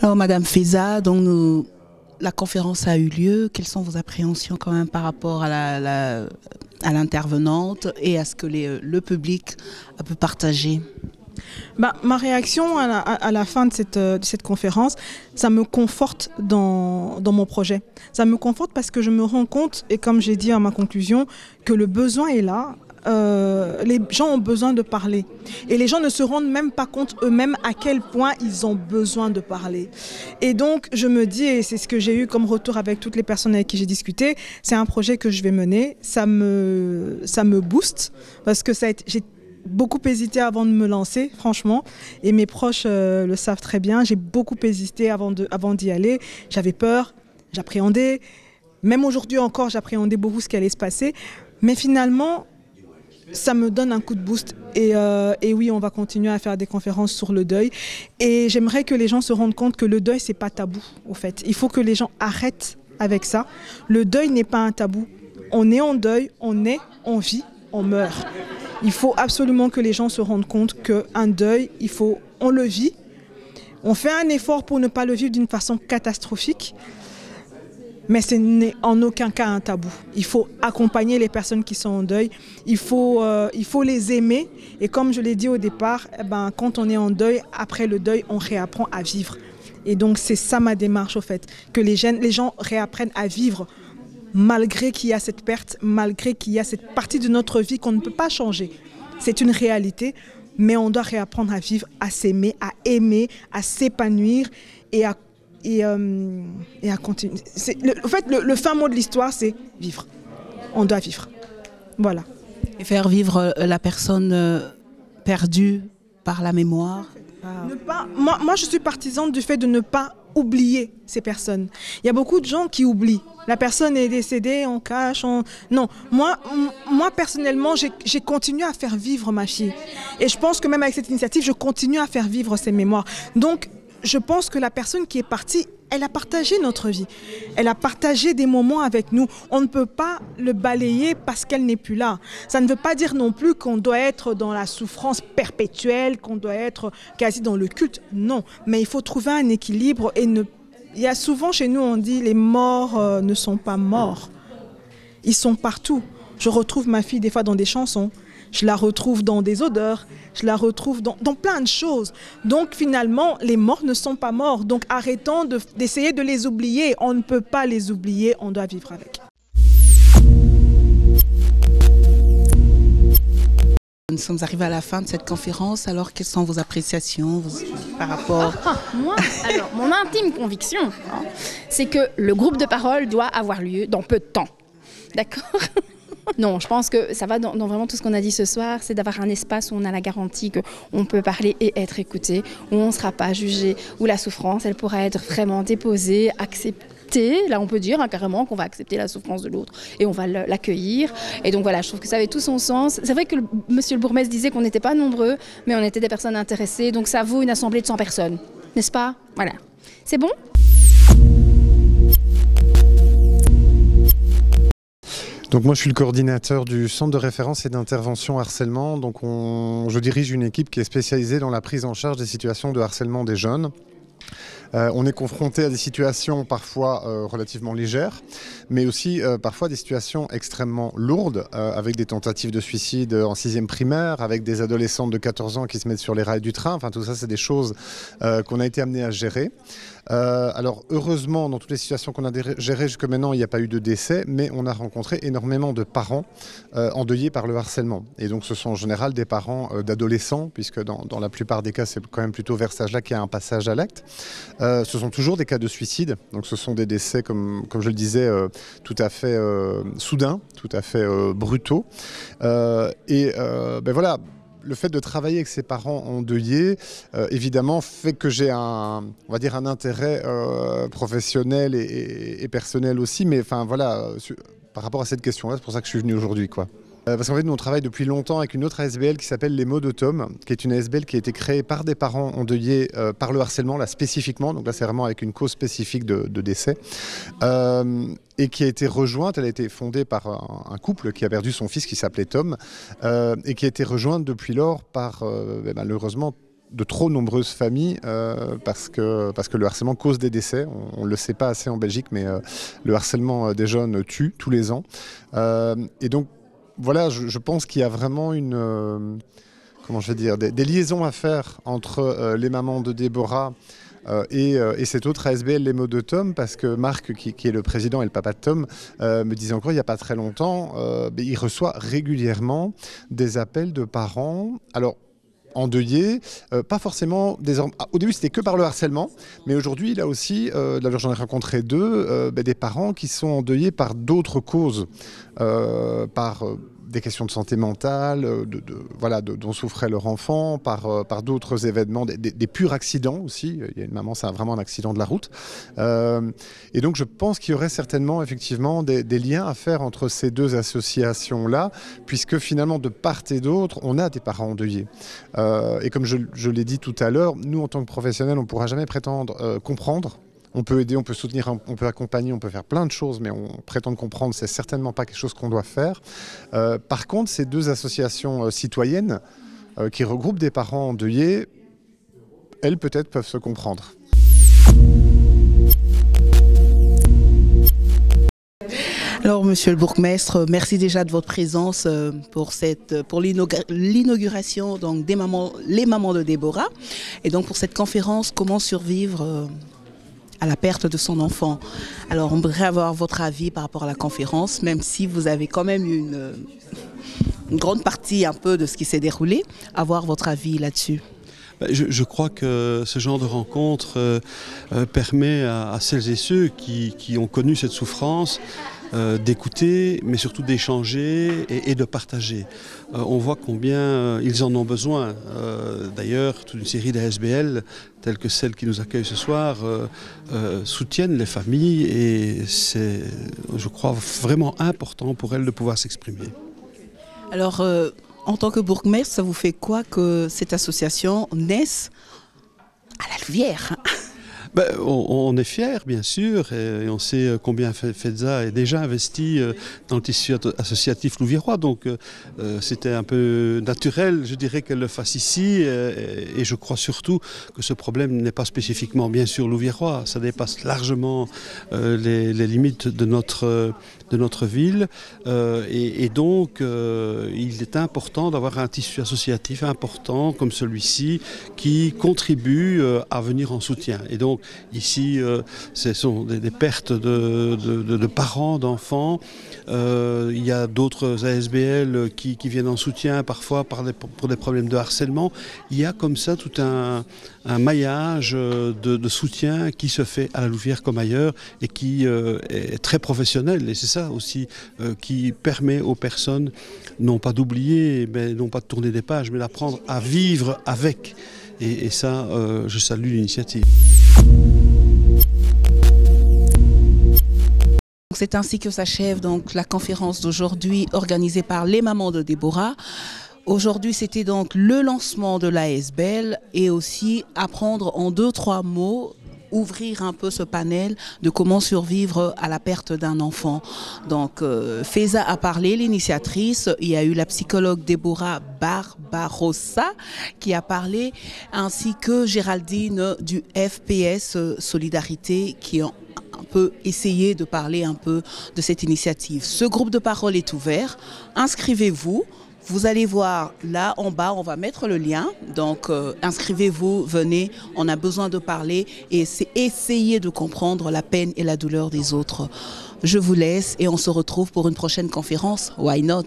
Alors, Madame Feza, la conférence a eu lieu. Quelles sont vos appréhensions quand même par rapport à l'intervenante et à ce que le public a pu partager? Ma réaction à la fin de cette conférence, ça me conforte dans mon projet. Ça me conforte parce que je me rends compte, et comme j'ai dit à ma conclusion, que le besoin est là. Les gens ont besoin de parler. Et les gens ne se rendent même pas compte eux-mêmes à quel point ils ont besoin de parler. Et donc, je me dis, et c'est ce que j'ai eu comme retour avec toutes les personnes avec qui j'ai discuté, c'est un projet que je vais mener. Ça me booste parce que j'ai beaucoup hésité avant de me lancer, franchement. Et mes proches le savent très bien. J'ai beaucoup hésité avant d'y aller. J'avais peur, j'appréhendais. Même aujourd'hui encore, j'appréhendais beaucoup ce qui allait se passer. Mais finalement, ça me donne un coup de boost. Et oui, on va continuer à faire des conférences sur le deuil. Et j'aimerais que les gens se rendent compte que le deuil, c'est pas tabou, au fait. Il faut que les gens arrêtent avec ça. Le deuil n'est pas un tabou. On est en deuil, on vit, on meurt. Il faut absolument que les gens se rendent compte qu'un deuil, on le vit. On fait un effort pour ne pas le vivre d'une façon catastrophique. Mais ce n'est en aucun cas un tabou. Il faut accompagner les personnes qui sont en deuil. Il faut les aimer. Et comme je l'ai dit au départ, quand on est en deuil, après le deuil, on réapprend à vivre. Et donc c'est ça ma démarche au fait. Que les gens réapprennent à vivre malgré qu'il y a cette perte, malgré qu'il y a cette partie de notre vie qu'on ne peut pas changer. C'est une réalité, mais on doit réapprendre à vivre, à s'aimer, à aimer, à s'épanouir et à continuer. En fait, le fin mot de l'histoire, c'est vivre. On doit vivre. Voilà. Et faire vivre la personne perdue par la mémoire. Moi, je suis partisane du fait de ne pas oublier ces personnes. Il y a beaucoup de gens qui oublient. La personne est décédée, on cache, Non, moi personnellement, j'ai continué à faire vivre ma fille. Et je pense que même avec cette initiative, je continue à faire vivre ses mémoires. Donc, je pense que la personne qui est partie, elle a partagé notre vie. Elle a partagé des moments avec nous. On ne peut pas le balayer parce qu'elle n'est plus là. Ça ne veut pas dire non plus qu'on doit être dans la souffrance perpétuelle, qu'on doit être quasi dans le culte. Non, mais il faut trouver un équilibre. Il y a souvent chez nous, on dit les morts ne sont pas morts. Ils sont partout. Je retrouve ma fille des fois dans des chansons. Je la retrouve dans des odeurs, je la retrouve dans plein de choses. Donc finalement, les morts ne sont pas morts. Donc arrêtons d'essayer de les oublier. On ne peut pas les oublier, on doit vivre avec. Nous sommes arrivés à la fin de cette conférence. Alors, quelles sont vos appréciations par rapport... Alors, mon intime conviction, c'est que le groupe de parole doit avoir lieu dans peu de temps. D'accord ? Non, je pense que ça va dans vraiment tout ce qu'on a dit ce soir, c'est d'avoir un espace où on a la garantie qu'on peut parler et être écouté, où on ne sera pas jugé, où la souffrance, elle pourra être vraiment déposée, acceptée. Là, on peut dire carrément qu'on va accepter la souffrance de l'autre et on va l'accueillir. Et donc voilà, je trouve que ça avait tout son sens. C'est vrai que monsieur le bourgmestre disait qu'on n'était pas nombreux, mais on était des personnes intéressées, donc ça vaut une assemblée de 100 personnes, n'est-ce pas? Voilà. C'est bon? Donc moi je suis le coordinateur du centre de référence et d'intervention harcèlement. Donc je dirige une équipe qui est spécialisée dans la prise en charge des situations de harcèlement des jeunes. On est confronté à des situations parfois relativement légères, mais aussi parfois des situations extrêmement lourdes, avec des tentatives de suicide en 6e primaire, avec des adolescentes de 14 ans qui se mettent sur les rails du train. Enfin tout ça c'est des choses qu'on a été amené à gérer. Alors heureusement dans toutes les situations qu'on a gérées jusque maintenant il n'y a pas eu de décès, mais on a rencontré énormément de parents endeuillés par le harcèlement. Et donc ce sont en général des parents d'adolescents, puisque dans la plupart des cas c'est quand même plutôt vers cet âge-là qu'il y a un passage à l'acte. Ce sont toujours des cas de suicide, donc ce sont des décès comme je le disais tout à fait soudains, tout à fait brutaux. Voilà. Le fait de travailler avec ses parents endeuillés, évidemment, fait que j'ai on va dire un intérêt professionnel et personnel aussi. Mais enfin voilà, par rapport à cette question-là, c'est pour ça que je suis venu aujourd'hui, quoi. Parce qu'en fait, nous, on travaille depuis longtemps avec une autre ASBL qui s'appelle Les Mots de Tom, qui est une ASBL qui a été créée par des parents endeuillés par le harcèlement, là spécifiquement. Donc là, c'est vraiment avec une cause spécifique de décès. Et qui a été rejointe, elle a été fondée par un couple qui a perdu son fils qui s'appelait Tom, et qui a été rejointe depuis lors par, malheureusement, de trop nombreuses familles parce que le harcèlement cause des décès. On ne le sait pas assez en Belgique, mais le harcèlement des jeunes tue tous les ans. Et donc, voilà, je pense qu'il y a vraiment comment je vais dire, des liaisons à faire entre les mamans de Déborah et cette autre ASBL, les mots de Tom, parce que Marc, qui est le président et le papa de Tom, me disait encore il n'y a pas très longtemps, il reçoit régulièrement des appels de parents. Alors, endeuillés, pas forcément désormais. Au début, c'était que par le harcèlement, mais aujourd'hui, il a aussi, d'ailleurs j'en ai rencontré deux, des parents qui sont endeuillés par d'autres causes, par des questions de santé mentale, voilà, dont souffrait leur enfant, par d'autres événements, des purs accidents aussi. Il y a une maman, c'est vraiment un accident de la route. Et donc je pense qu'il y aurait certainement effectivement des liens à faire entre ces deux associations-là, puisque finalement de part et d'autre, on a des parents endeuillés. Et comme je l'ai dit tout à l'heure, nous en tant que professionnels, on ne pourra jamais prétendre comprendre. On peut aider, on peut soutenir, on peut accompagner, on peut faire plein de choses, mais on prétend comprendre, c'est certainement pas quelque chose qu'on doit faire. Par contre, ces deux associations citoyennes qui regroupent des parents endeuillés, elles peut-être peuvent se comprendre. Alors, monsieur le bourgmestre, merci déjà de votre présence pour l'inauguration donc les mamans de Déborah. Et donc pour cette conférence, comment survivre à la perte de son enfant. Alors, on voudrait avoir votre avis par rapport à la conférence, même si vous avez quand même eu une grande partie un peu de ce qui s'est déroulé, avoir votre avis là-dessus. Je crois que ce genre de rencontre permet à celles et ceux qui ont connu cette souffrance d'écouter, mais surtout d'échanger et de partager. On voit combien ils en ont besoin. D'ailleurs, toute une série d'ASBL, telles que celle qui nous accueille ce soir, soutiennent les familles et c'est, je crois, vraiment important pour elles de pouvoir s'exprimer. Alors, en tant que bourgmestre, ça vous fait quoi que cette association naisse à la Louvière? On est fiers, bien sûr, et on sait combien FEDSA est déjà investi dans le tissu associatif louviérois. Donc, c'était un peu naturel, je dirais, qu'elle le fasse ici. Et je crois surtout que ce problème n'est pas spécifiquement, bien sûr, louviérois. Ça dépasse largement les limites de notre ville. Et donc, il est important d'avoir un tissu associatif important comme celui-ci qui contribue à venir en soutien. Et donc, ici, ce sont des pertes de parents, d'enfants. Il y a d'autres ASBL qui viennent en soutien parfois pour des problèmes de harcèlement. Il y a comme ça tout un maillage de soutien qui se fait à la Louvière comme ailleurs et qui est très professionnel. Et c'est ça aussi qui permet aux personnes non pas d'oublier, mais non pas de tourner des pages, mais d'apprendre à vivre avec. Et ça, je salue l'initiative. C'est ainsi que s'achève donc la conférence d'aujourd'hui organisée par les mamans de Déborah. Aujourd'hui, c'était donc le lancement de l'ASBL et aussi apprendre en 2-3 mots, ouvrir un peu ce panel de comment survivre à la perte d'un enfant. Donc, FEDSA a parlé, l'initiatrice, il y a eu la psychologue Déborah Barbarossa qui a parlé, ainsi que Géraldine du FPS Solidarité qui ont un peu essayé de parler un peu de cette initiative. Ce groupe de parole est ouvert. Inscrivez-vous. Vous allez voir là en bas, on va mettre le lien. Donc inscrivez-vous, venez, on a besoin de parler et c'est essayer de comprendre la peine et la douleur des autres. Je vous laisse et on se retrouve pour une prochaine conférence. Why not?